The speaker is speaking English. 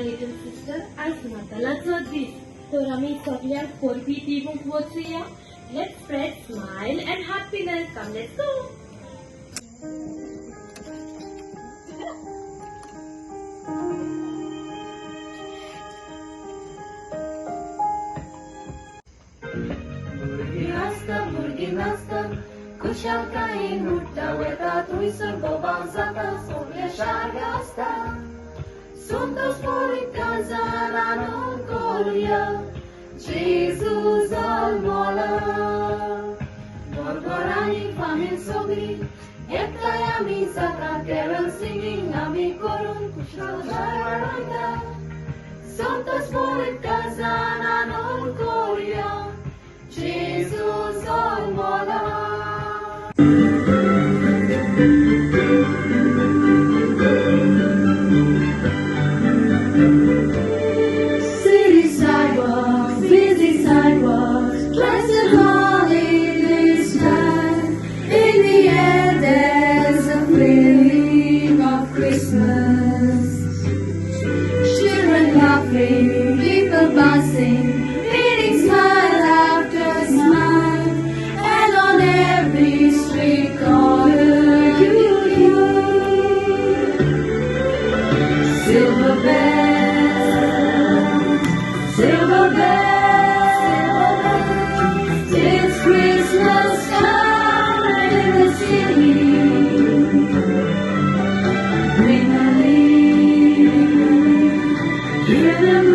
little sister Asmata. Let's do this. So Rami Sofia Korbi Tibum Potriya. Let's spread smile and happiness. Come, let's go. Burgi nasta, kushal kain mutta weta tuisur boban zata sobre shargasta. Suntos porit kazana non kolia, Jesus almola. Gorgorani famin sogri, yekayami zata carol singing nami korun kushal shargasta. Suntos porit kazana non kolia. Jesus almola. City sidewalks, busy sidewalks, pleasant holiday time. In the air there's a feeling of Christmas. Children laughing, people bouncing, meeting smile after smile, and on every street corner you silver bells, silver bells, it's Christmas time in the city. Ring a ling, hear them